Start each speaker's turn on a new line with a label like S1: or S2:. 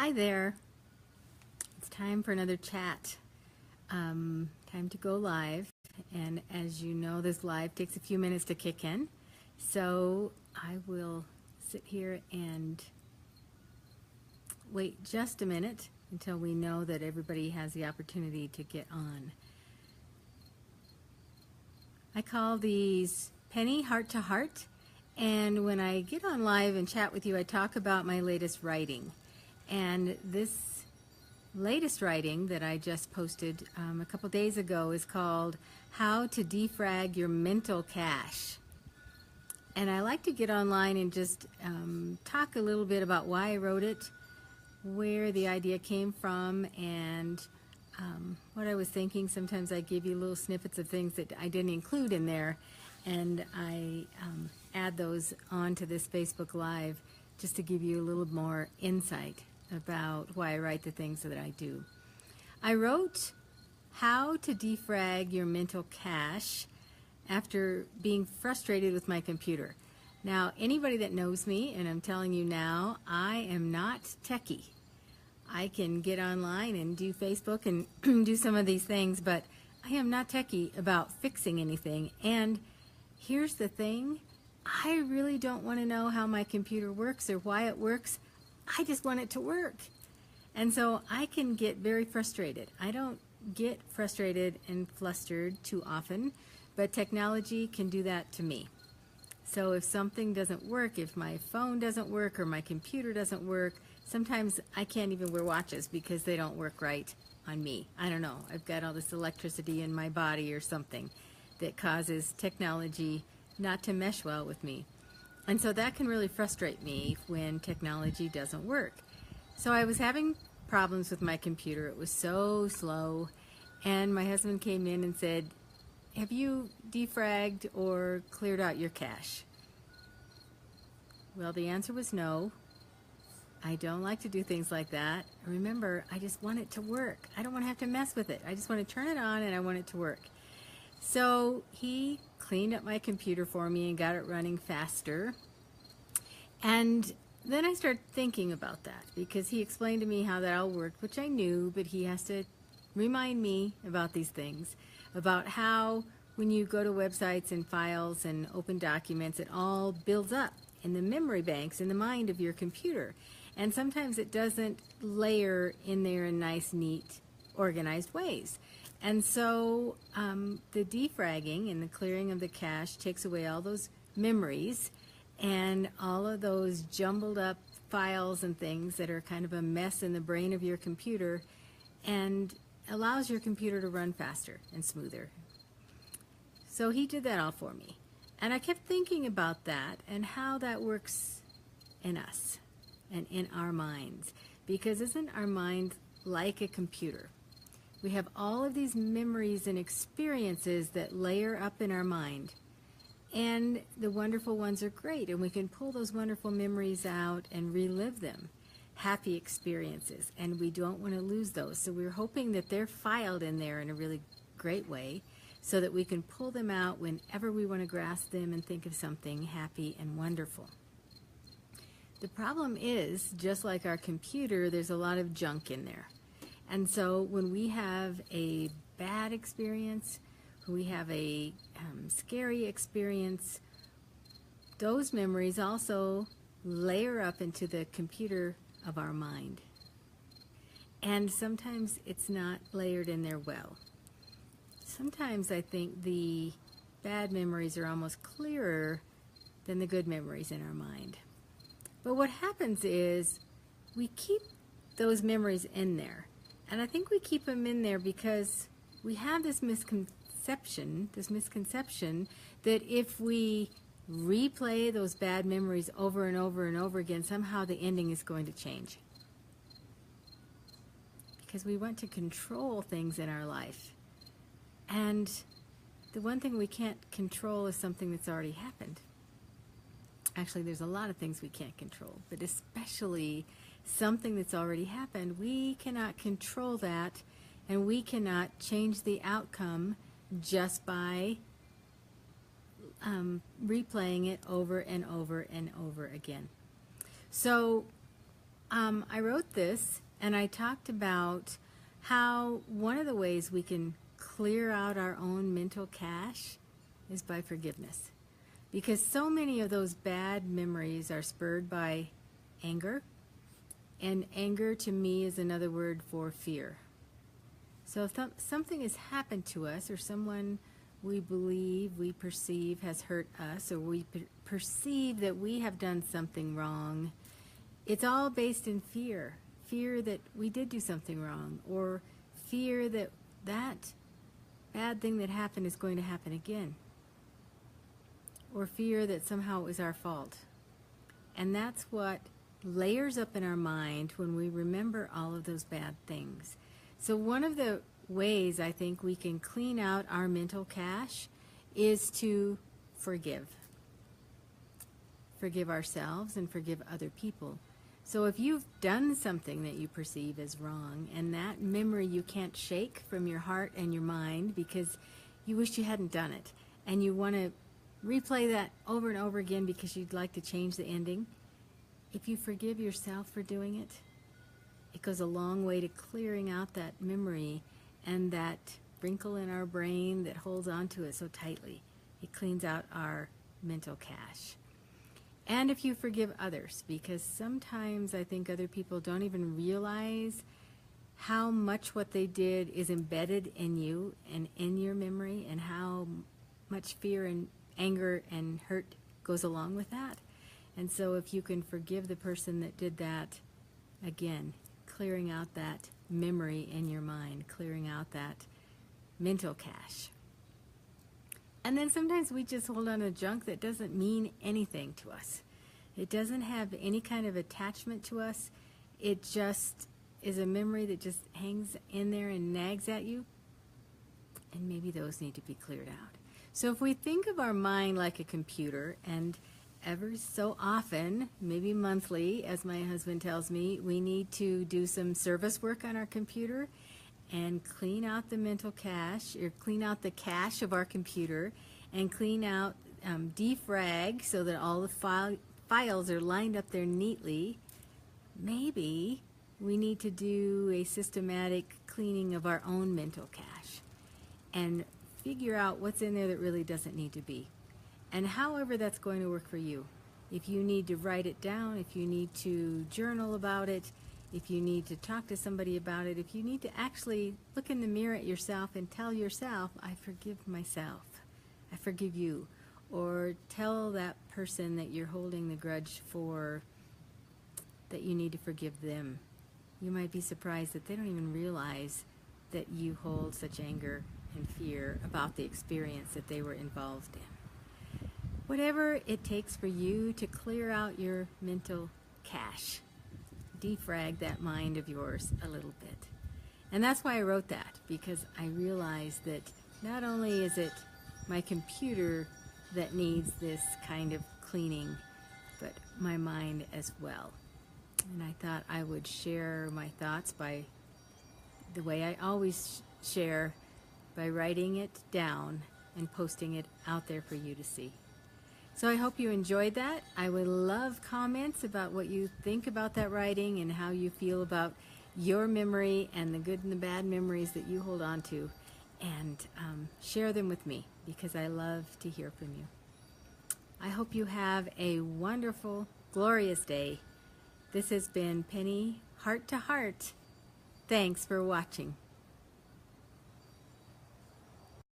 S1: Hi there. It's time for another chat. Time to go live. And as you know, this live takes a few minutes to kick in. So I will sit here and wait just a minute until we know that everybody has the opportunity to get on. I call these Penny Heart to Heart. And when I get on live and chat with you, I talk about my latest writing. And this latest writing that I just posted a couple days ago is called How to Defrag Your Mental Cache. And I like to get online and just talk a little bit about why I wrote it, where the idea came from, and what I was thinking. Sometimes I give you little snippets of things that I didn't include in there, and I add those onto this Facebook Live just to give you a little more insight about why I write the things that I do. I wrote How to Defrag Your Mental Cache after being frustrated with my computer. Now, anybody that knows me, and I'm telling you now, I am not techie. I can get online and do Facebook and do some of these things, but I am not techie about fixing anything. And here's the thing, I really don't want to know how my computer works or why it works. I just want it to work. And so I can get very frustrated. I don't get frustrated and flustered too often, but technology can do that to me. So if something doesn't work, if my phone doesn't work or my computer doesn't work, sometimes I can't even wear watches because they don't work right on me. I don't know. I've got all this electricity in my body or something that causes technology not to mesh well with me. And so that can really frustrate me when technology doesn't work. So I was having problems with my computer. It was so slow. And my husband came in and said, have you defragged or cleared out your cache? Well, the answer was no. I don't like to do things like that. Remember, I just want it to work. I don't want to have to mess with it. I just want to turn it on and I want it to work. So he cleaned up my computer for me and got it running faster. And then I started thinking about that because he explained to me how that all worked, which I knew, but he has to remind me about these things, about how when you go to websites and files and open documents, it all builds up in the memory banks in the mind of your computer. And sometimes it doesn't layer in there in nice, neat, organized ways. And so the defragging and the clearing of the cache takes away all those memories and all of those jumbled up files and things that are kind of a mess in the brain of your computer, and allows your computer to run faster and smoother. So he did that all for me. And I kept thinking about that and how that works in us and in our minds. Because isn't our mind like a computer? We have all of these memories and experiences that layer up in our mind. And the wonderful ones are great, and we can pull those wonderful memories out and relive them. Happy experiences, and we don't want to lose those. So we're hoping that they're filed in there in a really great way so that we can pull them out whenever we want to grasp them and think of something happy and wonderful. The problem is, just like our computer, there's a lot of junk in there. And so when we have a bad experience, we have a scary experience, those memories also layer up into the computer of our mind. And sometimes it's not layered in there well. Sometimes I think the bad memories are almost clearer than the good memories in our mind. But what happens is we keep those memories in there. And I think we keep them in there because we have this misconception that if we replay those bad memories over and over and over again, somehow the ending is going to change. Because we want to control things in our life. And the one thing we can't control is something that's already happened. Actually, there's a lot of things we can't control, but especially something that's already happened. We cannot control that, and we cannot change the outcome just by replaying it over and over and over again. So I wrote this and I talked about how one of the ways we can clear out our own mental cache is by forgiveness. Because so many of those bad memories are spurred by anger, and anger to me is another word for fear. So if something has happened to us, or someone we believe, we perceive has hurt us, or we perceive that we have done something wrong, it's all based in fear. Fear that we did do something wrong, or fear that that bad thing that happened is going to happen again, or fear that somehow it was our fault. And that's what layers up in our mind when we remember all of those bad things. So one of the ways I think we can clean out our mental cache is to forgive. Forgive ourselves and forgive other people. So if you've done something that you perceive as wrong, and that memory you can't shake from your heart and your mind because you wish you hadn't done it, and you want to replay that over and over again because you'd like to change the ending, if you forgive yourself for doing it, it goes a long way to clearing out that memory and that wrinkle in our brain that holds on to it so tightly. It cleans out our mental cache. And if you forgive others, because sometimes I think other people don't even realize how much what they did is embedded in you and in your memory, and how much fear and anger and hurt goes along with that. And so if you can forgive the person that did that, again, clearing out that memory in your mind, clearing out that mental cache. And then sometimes we just hold on to junk that doesn't mean anything to us. It doesn't have any kind of attachment to us. It just is a memory that just hangs in there and nags at you. And maybe those need to be cleared out. So if we think of our mind like a computer, and every so often, maybe monthly, as my husband tells me, we need to do some service work on our computer and clean out the mental cache, or clean out the cache of our computer, and clean out Defrag so that all the files are lined up there neatly. Maybe we need to do a systematic cleaning of our own mental cache and figure out what's in there that really doesn't need to be. And however that's going to work for you. If you need to write it down, if you need to journal about it, if you need to talk to somebody about it, if you need to actually look in the mirror at yourself and tell yourself, I forgive myself, I forgive you. Or tell that person that you're holding the grudge for that you need to forgive them. You might be surprised that they don't even realize that you hold such anger and fear about the experience that they were involved in. Whatever it takes for you to clear out your mental cache, defrag that mind of yours a little bit. And that's why I wrote that, because I realized that not only is it my computer that needs this kind of cleaning, but my mind as well. And I thought I would share my thoughts by the way I always share, by writing it down and posting it out there for you to see. So I hope you enjoyed that. I would love comments about what you think about that writing and how you feel about your memory and the good and the bad memories that you hold on to. And share them with me, because I love to hear from you. I hope you have a wonderful, glorious day. This has been Penny Heart to Heart. Thanks for watching.